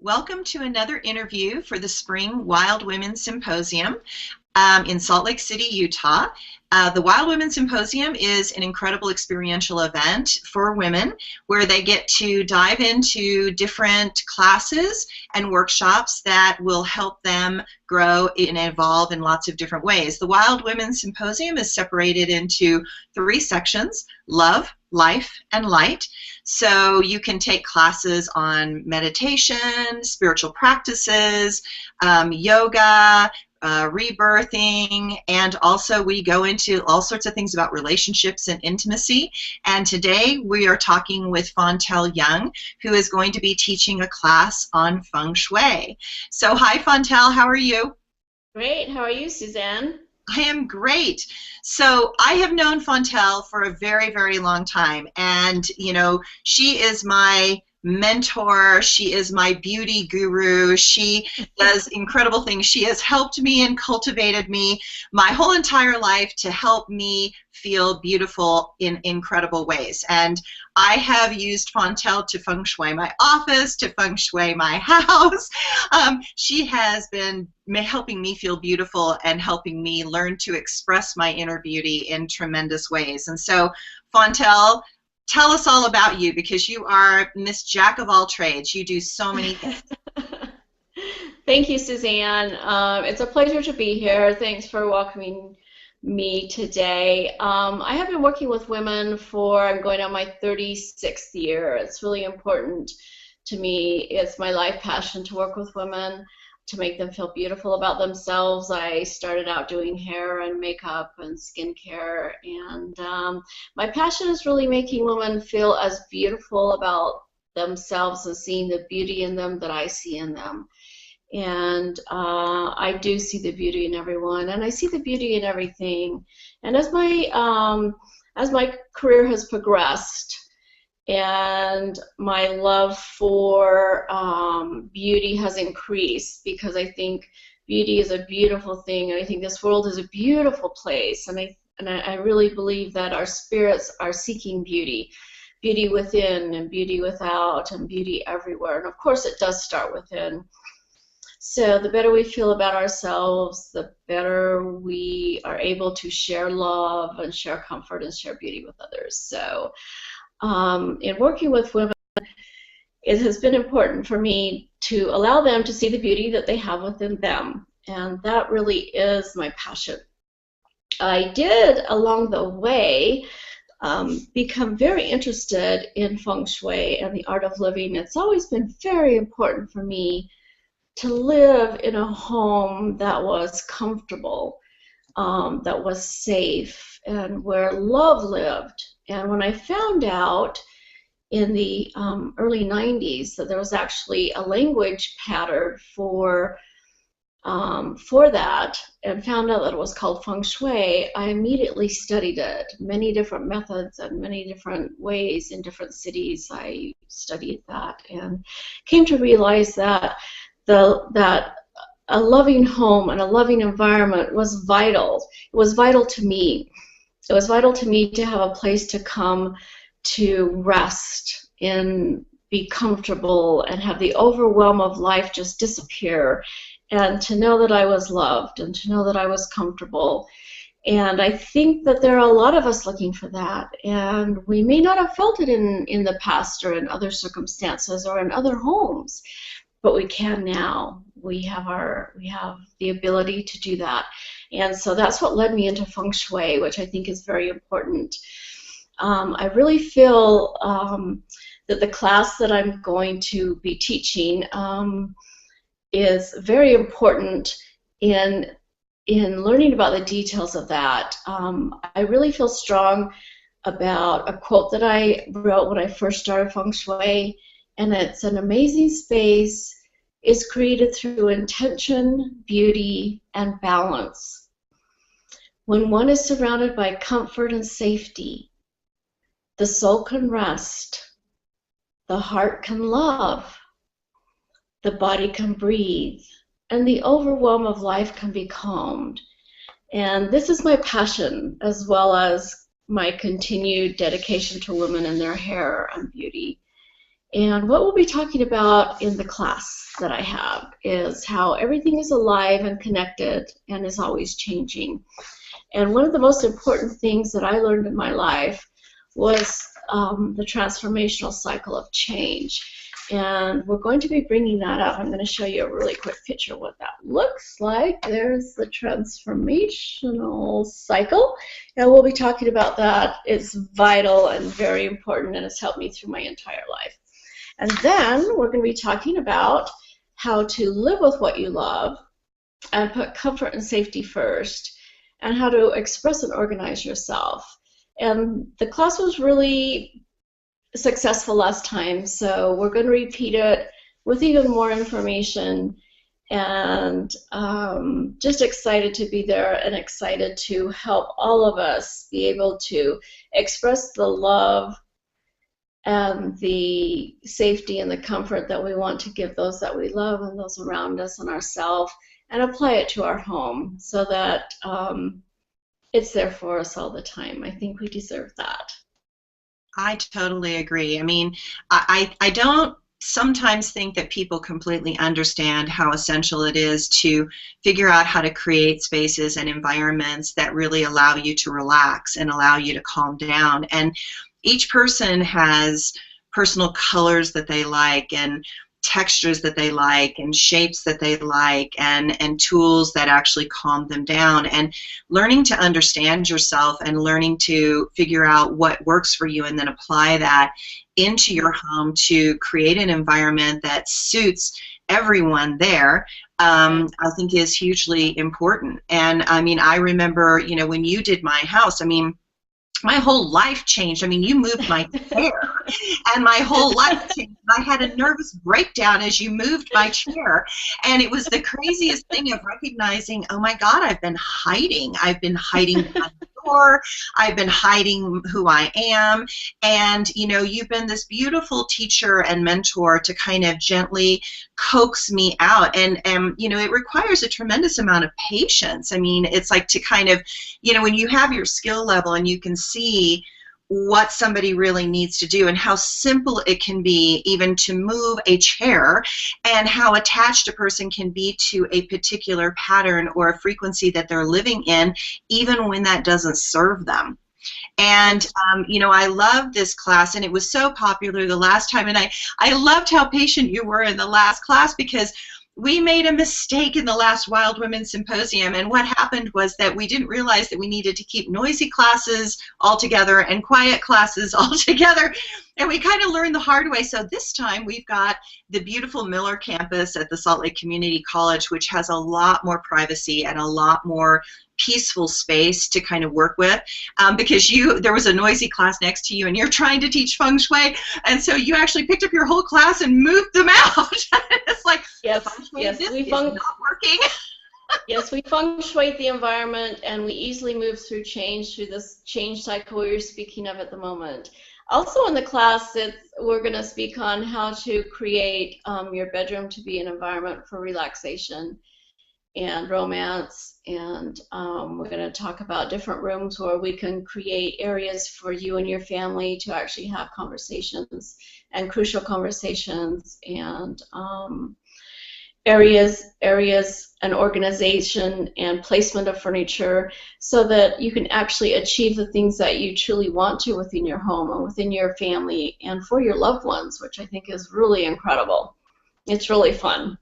Welcome to another interview for the Spring Wild Women Symposium in Salt Lake City, Utah. The Wild Women Symposium is an incredible experiential event for women where they get to dive into different classes and workshops that will help them grow and evolve in lots of different ways. The Wild Women Symposium is separated into 3 sections: love, life, and light. So you can take classes on meditation, spiritual practices, yoga, rebirthing, and also we go into all sorts of things about relationships and intimacy. And today we are talking with Fauntelle Young, who is going to be teaching a class on Feng Shui. So hi Fauntelle, how are you? Great, how are you, Suzanne? I am great. So I have known Fauntelle for a very, very long time, and she is my mentor. She is my beauty guru. She does incredible things. She has helped me and cultivated me my whole entire life to help me feel beautiful in incredible ways. And I have used Fauntelle to feng shui my office, to feng shui my house. She has been helping me feel beautiful and helping me learn to express my inner beauty in tremendous ways. And so, Fauntelle, tell us all about you, because you are Miss Jack of all trades. You do so many things. Thank you, Suzanne. It's a pleasure to be here. Thanks for welcoming me today. I have been working with women I'm going on my 36th year. It's really important to me. It's my life passion to work with women, to make them feel beautiful about themselves. I started out doing hair and makeup and skincare, and my passion is really making women feel as beautiful about themselves and seeing the beauty in them that I see in them. And I do see the beauty in everyone, and I see the beauty in everything. And as my career has progressed, and my love for beauty has increased, because I think beauty is a beautiful thing, and I think this world is a beautiful place, and I really believe that our spirits are seeking beauty within and beauty without and beauty everywhere. And of course it does start within. So the better we feel about ourselves, the better we are able to share love and share comfort and share beauty with others. So in working with women, it has been important for me to allow them to see the beauty that they have within them, and that really is my passion. I did, along the way, become very interested in Feng Shui and the art of living. It's always been very important for me to live in a home that was comfortable, that was safe, and where love lived. And when I found out in the early 90s that there was actually a language pattern for that, and found out that it was called Feng Shui, I immediately studied it. Many different methods and many different ways in different cities I studied that, and came to realize that that a loving home and a loving environment was vital. It was vital to me. It was vital to me to have a place to come to rest and be comfortable and have the overwhelm of life just disappear, and to know that I was loved and to know that I was comfortable. And I think that there are a lot of us looking for that, and we may not have felt it in the past or in other circumstances or in other homes, but we can now. We have the ability to do that. And so that's what led me into Feng Shui, which I think is very important. I really feel that the class that I'm going to be teaching is very important in learning about the details of that. I really feel strong about a quote that I wrote when I first started Feng Shui, and it's: an amazing space is created through intention, beauty, and balance. When one is surrounded by comfort and safety, the soul can rest, the heart can love, the body can breathe, and the overwhelm of life can be calmed. And this is my passion, as well as my continued dedication to women and their hair and beauty. And what we'll be talking about in the class that I have is how everything is alive and connected and is always changing. And one of the most important things that I learned in my life was the transformational cycle of change. And we're going to be bringing that up. I'm going to show you a really quick picture of what that looks like. There's the transformational cycle. And we'll be talking about that. It's vital and very important, and it's helped me through my entire life. And then we're going to be talking about how to live with what you love and put comfort and safety first, and how to express and organize yourself. And the class was really successful last time, so we're going to repeat it with even more information, and just excited to be there and excited to help all of us be able to express the love and the safety and the comfort that we want to give those that we love and those around us and ourselves, and apply it to our home so that it's there for us all the time. I think we deserve that. I totally agree. I mean, I don't sometimes think that people completely understand how essential it is to figure out how to create spaces and environments that really allow you to relax and allow you to calm down. And each person has personal colors that they like, and textures that they like, and shapes that they like, and tools that actually calm them down. And learning to understand yourself and learning to figure out what works for you and then apply that into your home to create an environment that suits everyone there, I think is hugely important. And I mean, I remember, you know, when you did my house, I mean, my whole life changed. I mean, you moved my chair, and my whole life changed. I had a nervous breakdown as you moved my chair, and it was the craziest thing of recognizing, oh my God, I've been hiding. I've been hiding behind the door. I've been hiding who I am. And, you know, you've been this beautiful teacher and mentor to kind of gently coax me out. And you know, it requires a tremendous amount of patience. I mean, it's like to kind of, you know, when you have your skill level and you can see what somebody really needs to do and how simple it can be even to move a chair, and how attached a person can be to a particular pattern or a frequency that they're living in, even when that doesn't serve them. And, you know, I love this class, and it was so popular the last time, and I loved how patient you were in the last class, because we made a mistake in the last Wild Women Symposium, and what happened was that we didn't realize that we needed to keep noisy classes all together and quiet classes all together, and we kind of learned the hard way. So this time we've got the beautiful Miller campus at the Salt Lake Community College, which has a lot more privacy and a lot more peaceful space to kind of work with, because there was a noisy class next to you, and you're trying to teach feng shui, and so you actually picked up your whole class and moved them out. It's like, yes, feng shui, yes, this is not working. Yes, we feng shui the environment, and we easily move through this change cycle you're speaking of at the moment. Also in the class, we're going to speak on how to create your bedroom to be an environment for relaxation and romance, and we're going to talk about different rooms where we can create areas for you and your family to actually have conversations, and crucial conversations, and areas and organization and placement of furniture, so that you can actually achieve the things that you truly want to within your home and within your family and for your loved ones, which I think is really incredible. It's really fun.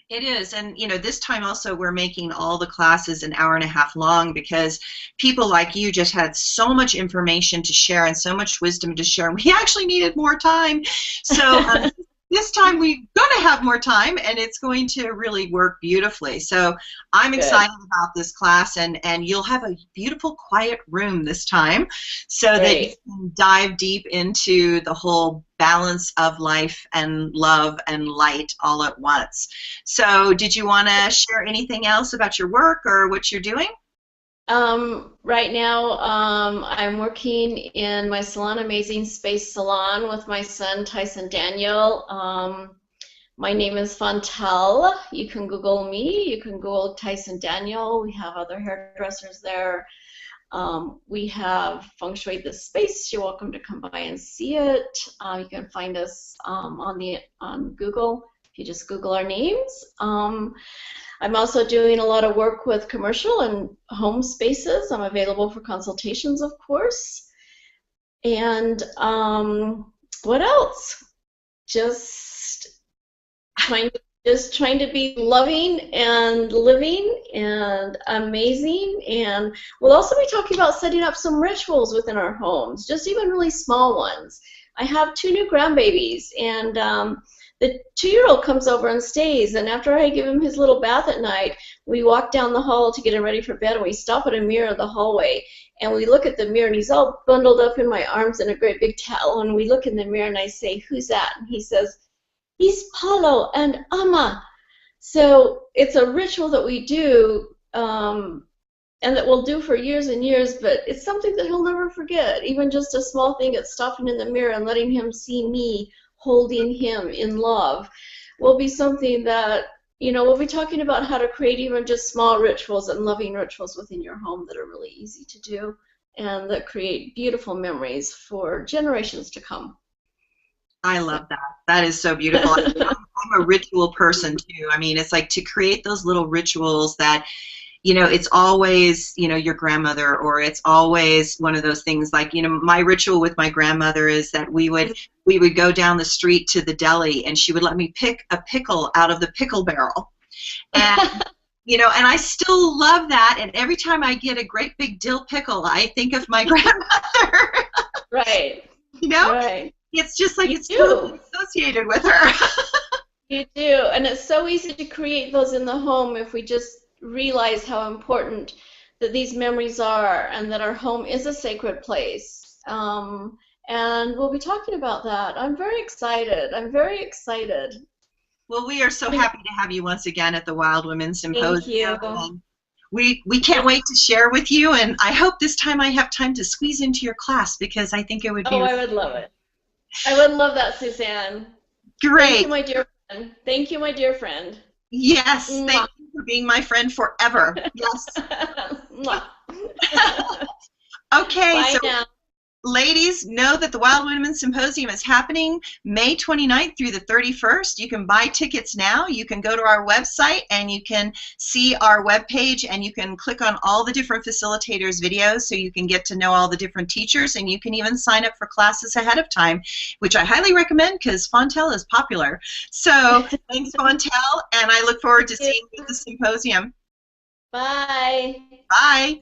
It is, and you know, this time also we're making all the classes an hour and a half long, because people like you just had so much information to share and so much wisdom to share, and we actually needed more time. So this time we're going to have more time, and it's going to really work beautifully. So I'm excited about this class, and you'll have a beautiful quiet room this time, so that you can dive deep into the whole balance of life and love and light all at once. So did you want to share anything else about your work or what you're doing? Right now, I'm working in my salon, Amazing Space Salon, with my son, Tyson Daniel. My name is Fauntelle. You can Google me. You can Google Tyson Daniel. We have other hairdressers there. We have Feng Shui the Space. You're welcome to come by and see it. You can find us on Google if you just Google our names. I'm also doing a lot of work with commercial and home spaces. I'm available for consultations, of course. And what else? Just trying to be loving and living and amazing. And we'll also be talking about setting up some rituals within our homes, just even really small ones. I have 2 new grandbabies, and the 2-year-old comes over and stays, and after I give him his little bath at night, we walk down the hall to get him ready for bed, and we stop at a mirror in the hallway, and we look at the mirror, and he's all bundled up in my arms in a great big towel, and we look in the mirror, and I say, "Who's that?" And he says, "He's Paulo and Amma." So it's a ritual that we do, and that we'll do for years and years, but it's something that he'll never forget. Even just a small thing at stopping in the mirror and letting him see me holding him in love will be something that, we'll be talking about how to create even just small rituals and loving rituals within your home that are really easy to do and that create beautiful memories for generations to come. I love that. That is so beautiful. I'm a ritual person too. I mean, it's like to create those little rituals that, it's always, your grandmother, or it's always one of those things like, my ritual with my grandmother is that we would go down the street to the deli and she would let me pick a pickle out of the pickle barrel. And, and I still love that. And every time I get a great big dill pickle, I think of my grandmother. Right. Right. It's just like it's totally associated with her. You do. And it's so easy to create those in the home if we just realize how important that these memories are and that our home is a sacred place. And we'll be talking about that. I'm very excited. Well, we are so happy to have you once again at the Wild Women Symposium. Thank you. We can't wait to share with you, and I hope this time I have time to squeeze into your class because I think it would be... Oh, I would love it. I would love that, Suzanne. Great. Thank you, my dear friend. Thank you, my dear friend. Yes, thank you for being my friend forever. Yes. Okay, bye so now. Ladies, know that the Wild Women Symposium is happening May 29th through the 31st. You can buy tickets now. You can go to our website and you can see our webpage and you can click on all the different facilitators' videos so you can get to know all the different teachers, and you can even sign up for classes ahead of time, which I highly recommend because Fauntelle is popular. So thanks, Fauntelle, and I look forward to seeing you at the symposium. Bye. Bye.